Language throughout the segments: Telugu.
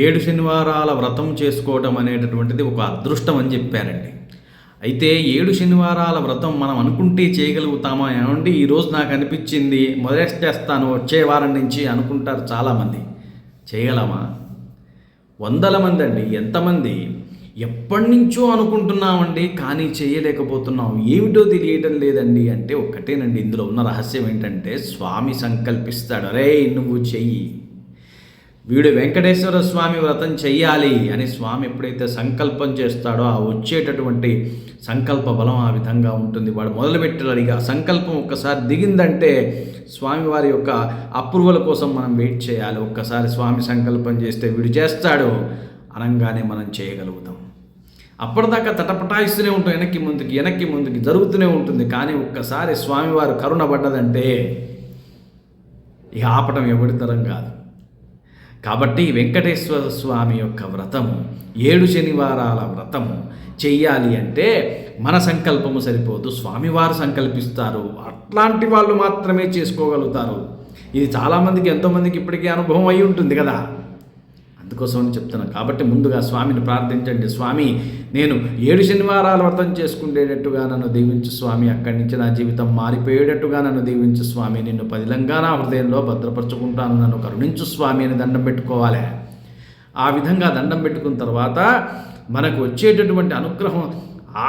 7 శనివారాల వ్రతం చేసుకోవడం అనేటటువంటిది ఒక అదృష్టం అని చెప్పారండి. అయితే 7 శనివారాల వ్రతం మనం అనుకుంటే చేయగలుగుతామా ఏమండి? ఈరోజు నాకు అనిపించింది మొదలెట్టేస్తాను వచ్చే వారం నుంచి అనుకుంటారు చాలామంది. చేయగలమా? వందల మంది అండి. ఎంతమంది ఎప్పటి నుంచో అనుకుంటున్నామండి, కానీ చేయలేకపోతున్నాం. ఏమిటో తెలియటం లేదండి అంటే ఒక్కటేనండి, ఇందులో ఉన్న రహస్యం ఏంటంటే స్వామి సంకల్పిస్తాడు, అరే నువ్వు చెయ్యి, వీడు వెంకటేశ్వర స్వామి వ్రతం చెయ్యాలి అని స్వామి ఎప్పుడైతే సంకల్పం చేస్తాడో ఆ వచ్చేటటువంటి సంకల్ప బలం ఆ విధంగా ఉంటుంది. వాడు మొదలుపెట్టాడు. సంకల్పం ఒక్కసారి దిగిందంటే స్వామివారి యొక్క అప్రూవల్ కోసం మనం వెయిట్ చేయాలి. ఒక్కసారి స్వామి సంకల్పం చేస్తే వీడు చేస్తాడు అనగానే మనం చేయగలుగుతాం. అప్పటిదాకా తటపటాయిస్తూనే ఉంటాం, వెనక్కి ముందుకి జరుగుతూనే ఉంటుంది. కానీ ఒక్కసారి స్వామివారు కరుణ పడ్డదంటే ఇక ఆపటం ఎవరి తరం కాదు. కాబట్టి వెంకటేశ్వర స్వామి యొక్క వ్రతము 7 శనివారాల వ్రతము చెయ్యాలి అంటే మన సంకల్పము సరిపోదు, స్వామివారు సంకల్పిస్తారు. అట్లాంటి వాళ్ళు మాత్రమే చేసుకోగలుగుతారు. ఇది చాలామందికి, ఎంతోమందికి ఇప్పటికీ అనుభవం అయి ఉంటుంది కదా, అందుకోసమని చెప్తున్నాను. కాబట్టి ముందుగా స్వామిని ప్రార్థించండి. స్వామి, నేను 7 శనివారాల వ్రతం చేసుకునేటట్టుగా నన్ను దీవించు స్వామి, అక్కడి నుంచి నా జీవితం మారిపోయేటట్టుగా నన్ను దీవించు స్వామి, నిన్ను పదిలంగా నా హృదయంలో భద్రపరచుకుంటాను, నన్ను కరుణించు స్వామి అని దండం పెట్టుకోవాలి. ఆ విధంగా దండం పెట్టుకున్న తర్వాత మనకు వచ్చేటటువంటి అనుగ్రహం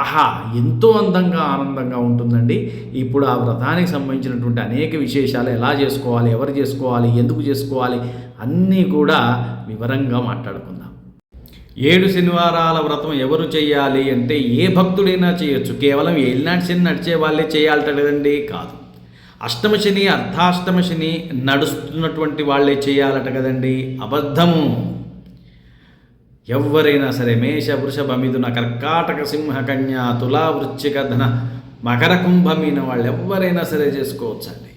ఆహా ఎంతో అందంగా ఆనందంగా ఉంటుందండి. ఇప్పుడు ఆ వ్రతానికి సంబంధించినటువంటి అనేక విశేషాలు, ఎలా చేసుకోవాలి, ఎవరు చేసుకోవాలి, ఎందుకు చేసుకోవాలి అన్నీ కూడా వివరంగా మాట్లాడుకుందాం. 7 శనివారాల వ్రతం ఎవరు చేయాలి అంటే ఏ భక్తుడైనా చేయొచ్చు. కేవలం ఏలినాటి శని నడిచే వాళ్ళే చేయాలట కదండి, కాదు. అష్టమ శని, అర్ధాష్టమ శని నడుస్తున్నటువంటి వాళ్ళే చేయాలట కదండి, అబద్ధము. ఎవరైనా సరే మేష, వృషభ, మిథున, కర్కాటక, సింహ, కన్య, తులా, వృశ్చిక, ధన, మకర, కుంభమీన వాళ్ళు ఎవరైనా సరే చేసుకోవచ్చండి.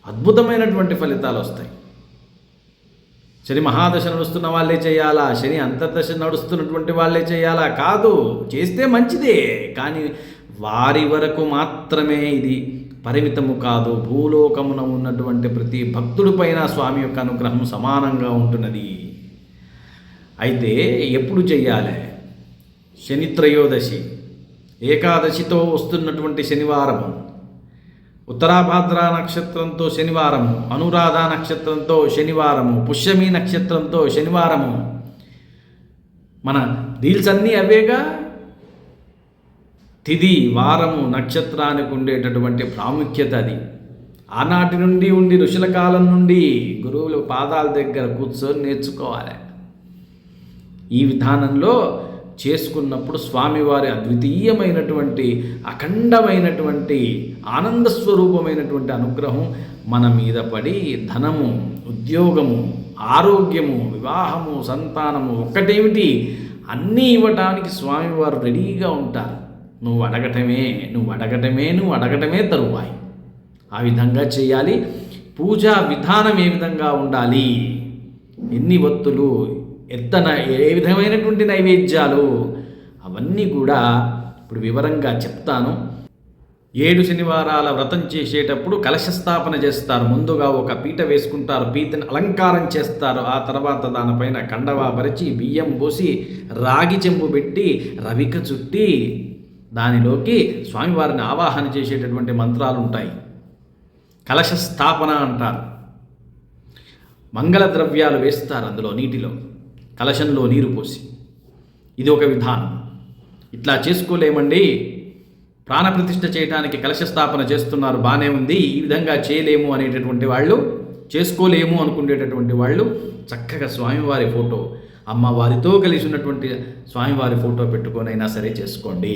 అద్భుతమైనటువంటి ఫలితాలు వస్తాయి. శని మహాదశ నడుస్తున్న వాళ్ళే చేయాలా, శని అంతర్దశ నడుస్తున్నటువంటి వాళ్ళే చేయాలా? కాదు, చేస్తే మంచిదే, కానీ వారి వరకు మాత్రమే ఇది పరిమితము కాదు. భూలోకమున ఉన్నటువంటి ప్రతి భక్తుడిపైన స్వామి యొక్క అనుగ్రహం సమానంగా ఉంటున్నది. అయితే ఎప్పుడు చెయ్యాలి? శని త్రయోదశి, ఏకాదశితో వస్తున్నటువంటి శనివారము, ఉత్తరాభాద్ర నక్షత్రంతో శనివారము, అనురాధ నక్షత్రంతో శనివారము, పుష్యమి నక్షత్రంతో శనివారము. మన డీల్స్ అన్నీ అవేగా. తిథి, వారము, నక్షత్రానికి ఉండేటటువంటి ప్రాముఖ్యత అది. ఆనాటి నుండి ఉండి ఋషుల కాలం నుండి గురువుల పాదాల దగ్గర కూర్చొని నేర్చుకోవాలి. ఈ విధానంలో చేసుకున్నప్పుడు స్వామివారి అద్వితీయమైనటువంటి, అఖండమైనటువంటి, ఆనందస్వరూపమైనటువంటి అనుగ్రహం మన మీద పడి ధనము, ఉద్యోగము, ఆరోగ్యము, వివాహము, సంతానము, ఒక్కటేమిటి అన్నీ ఇవ్వటానికి స్వామివారు రెడీగా ఉంటారు. నువ్వు అడగటమే తరువాయి. ఆ విధంగా చేయాలి. పూజా విధానం ఏ విధంగా ఉండాలి, ఎన్ని ఒత్తులు, ఏ విధమైనటువంటి నైవేద్యాలు, అవన్నీ కూడా ఇప్పుడు వివరంగా చెప్తాను. 7 శనివారాల వ్రతం చేసేటప్పుడు కలశ స్థాపన చేస్తారు. ముందుగా ఒక పీట వేసుకుంటారు, పీటను అలంకారం చేస్తారు. ఆ తర్వాత దానిపైన కండవా పరిచి, బియ్యం పోసి, రాగి చెంబు పెట్టి, రవిక చుట్టి, దానిలోకి స్వామివారిని ఆవాహన చేసేటటువంటి మంత్రాలు ఉంటాయి. కలశ స్థాపన అంటారు. మంగళ ద్రవ్యాలు వేస్తారు అందులో, నీటిలో, కలశంలో నీరు పోసి. ఇది ఒక విధానం. ఇట్లా చేసుకోలేమండి, ప్రాణప్రతిష్ఠ చేయడానికి కలశ స్థాపన చేస్తున్నారు, బాగానే ఉంది, ఈ విధంగా చేయలేము అనేటటువంటి వాళ్ళు, చేసుకోలేము అనుకునేటటువంటి వాళ్ళు చక్కగా స్వామివారి ఫోటో, అమ్మవారితో కలిసి ఉన్నటువంటి స్వామివారి ఫోటో పెట్టుకొనైనా సరే చేసుకోండి.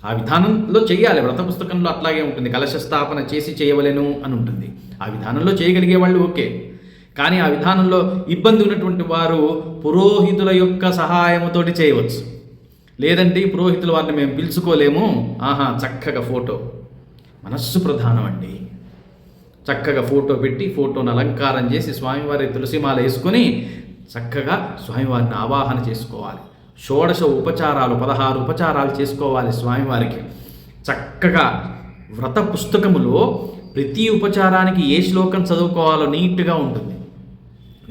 ఆ విధానంలో చేయాలి. వ్రత పుస్తకంలో అట్లాగే ఉంటుంది, కలశ స్థాపన చేసి చేయవలెను అని ఉంటుంది. ఆ విధానంలో చేయగలిగే వాళ్ళు ఓకే. కానీ ఆ విధానంలో ఇబ్బంది ఉన్నటువంటి వారు పురోహితుల యొక్క సహాయంతోటి చేయవచ్చు. లేదంటే పురోహితుల వారిని మేము పిలుచుకోలేము, చక్కగా ఫోటో, మనస్సు ప్రధానం అండి. చక్కగా ఫోటో పెట్టి, ఫోటోను అలంకారం చేసి, స్వామివారి తులసిమాల వేసుకొని చక్కగా స్వామివారిని ఆవాహన చేసుకోవాలి. షోడశ ఉపచారాలు, 16 ఉపచారాలు చేసుకోవాలి స్వామివారికి. చక్కగా వ్రత పుస్తకములో ప్రతి ఉపచారానికి ఏ శ్లోకం చదువుకోవాలో నీట్గా ఉంటుంది.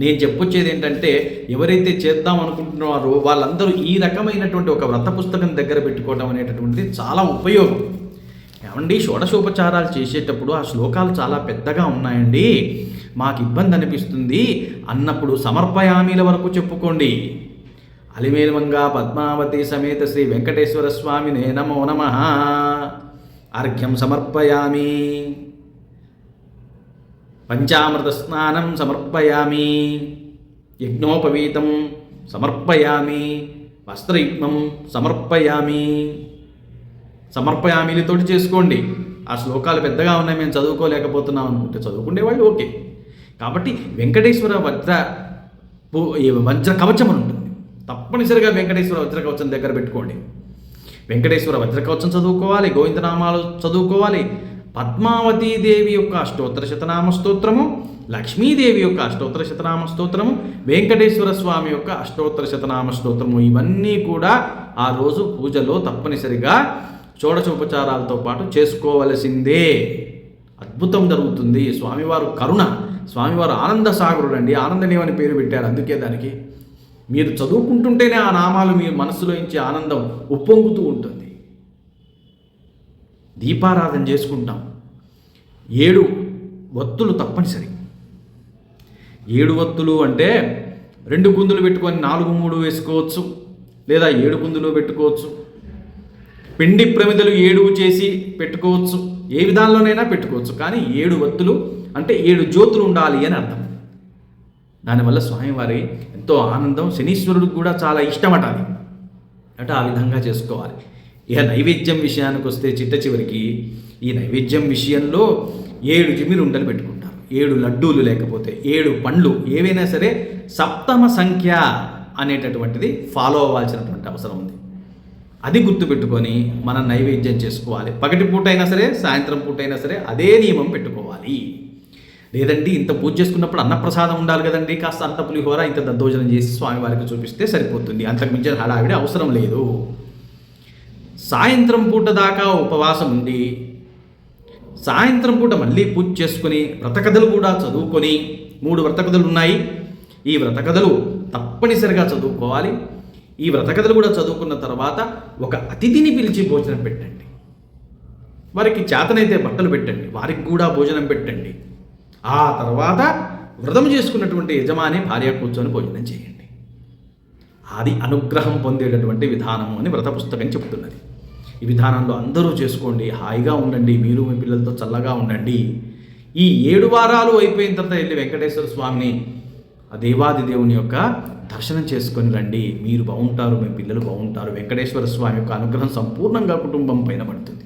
నేను చెప్పొచ్చేది ఏంటంటే, ఎవరైతే చేద్దాం అనుకుంటున్నారో వాళ్ళందరూ ఈ రకమైనటువంటి ఒక వ్రత పుస్తకం దగ్గర పెట్టుకోవడం అనేటటువంటిది చాలా ఉపయోగం. ఏమండి, షోడశోపచారాలు చేసేటప్పుడు ఆ శ్లోకాలు చాలా పెద్దగా ఉన్నాయండి, మాకు ఇబ్బంది అనిపిస్తుంది అన్నప్పుడు సమర్పయామిల వరకు చెప్పుకోండి. అలిమేలుమంగా పద్మావతి సమేత శ్రీ వెంకటేశ్వర స్వామినే నమో నమః, అర్ఘ్యం సమర్పయామి, పంచామృత స్నానం సమర్పయామి, యజ్ఞోపవీతం సమర్పయామి, వస్త్రయుగ్మం సమర్పయామి. సమర్పయామిలతోటి చేసుకోండి. ఆ శ్లోకాలు పెద్దగా ఉన్నాయి, మేము చదువుకోలేకపోతున్నాం అనుకుంటే చదువుకునేవాళ్ళు ఓకే. కాబట్టి వెంకటేశ్వర వజ్ర కవచం అని ఉంటుంది, తప్పనిసరిగా వెంకటేశ్వర వజ్ర కవచం దగ్గర పెట్టుకోండి. వెంకటేశ్వర వజ్ర కవచం చదువుకోవాలి, గోవిందనామాలు చదువుకోవాలి, పద్మావతీదేవి యొక్క అష్టోత్తర శతనామ స్తోత్రము, లక్ష్మీదేవి యొక్క అష్టోత్తర శతనామ స్తోత్రము, వెంకటేశ్వర స్వామి యొక్క అష్టోత్తర శతనామ స్తోత్రము, ఇవన్నీ కూడా ఆ రోజు పూజలో తప్పనిసరిగా షోడశోపచారాలతో పాటు చేసుకోవలసిందే. అద్భుతం జరుగుతుంది. స్వామివారు కరుణ, స్వామివారు ఆనంద సాగరుడు అండి, ఆనందనేవి అని పేరు పెట్టారు. అందుకే దానికి మీరు చదువుకుంటుంటేనే ఆ నామాలు మీ మనసులో నుంచి ఆనందం ఉప్పొంగుతూ ఉంటుంది. దీపారాధన చేసుకుంటాం, 7 ఒత్తులు తప్పనిసరి. 7 ఒత్తులు అంటే 2 కుందులు పెట్టుకొని 4 3 వేసుకోవచ్చు, లేదా 7 కుందులు పెట్టుకోవచ్చు. పిండి ప్రమిదలు 7 చేసి పెట్టుకోవచ్చు, ఏ విధానంలోనైనా పెట్టుకోవచ్చు. కానీ 7 ఒత్తులు అంటే 7 జ్యోతులు ఉండాలి అని అర్థం. దానివల్ల స్వామివారి ఎంతో ఆనందం, శనీశ్వరుడికి కూడా చాలా ఇష్టమట అది. అంటే ఆ విధంగా చేసుకోవాలి. ఇక నైవేద్యం విషయానికి వస్తే చిట్ట చివరికి ఈ నైవేద్యం విషయంలో 7 జిమ్మిరి ఉండలు పెట్టుకుంటారు, 7 లడ్డూలు, లేకపోతే 7 పండ్లు, ఏవైనా సరే సప్తమ సంఖ్య అనేటటువంటిది ఫాలో అవ్వాల్సినటువంటి అవసరం ఉంది. అది గుర్తుపెట్టుకొని మనం నైవేద్యం చేసుకోవాలి. పగటి పూట అయినా సరే, సాయంత్రం పూట అయినా సరే అదే నియమం పెట్టుకోవాలి. లేదంటే ఇంత పూజ చేసుకున్నప్పుడు అన్నప్రసాదం ఉండాలి కదండి, కాస్త అంత పులిహోర ఇంత దద్దోజనం చేసి స్వామివారికి చూపిస్తే సరిపోతుంది, అంతకు మించిన హడావిడి అవసరం లేదు. సాయంత్రం పూట దాకా ఉపవాసం ఉండి సాయంత్రం పూట మళ్ళీ పూజ చేసుకుని వ్రతకథలు కూడా చదువుకొని, 3 వ్రతకథలు ఉన్నాయి, ఈ వ్రతకథలు తప్పనిసరిగా చదువుకోవాలి. ఈ వ్రతకథలు కూడా చదువుకున్న తర్వాత ఒక అతిథిని పిలిచి భోజనం పెట్టండి. వారికి చేతనైతే బట్టలు పెట్టండి, వారికి కూడా భోజనం పెట్టండి. ఆ తర్వాత వ్రతం చేసుకున్నటువంటి యజమాని భార్య కూర్చొని భోజనం చేయండి. అది అనుగ్రహం పొందేటటువంటి విధానము అని వ్రత పుస్తకం చెబుతున్నది. ఈ విధానంలో అందరూ చేసుకోండి, హాయిగా ఉండండి, మీరు మీ పిల్లలతో చల్లగా ఉండండి. ఈ 7 వారాలు అయిపోయిన తర్వాత వెళ్ళి వెంకటేశ్వర స్వామిని, ఆ దేవాది దేవుని యొక్క దర్శనం చేసుకొని రండి. మీరు బాగుంటారు, మీ పిల్లలు బాగుంటారు. వెంకటేశ్వర స్వామి యొక్క అనుగ్రహం సంపూర్ణంగా కుటుంబం పైన పడుతుంది.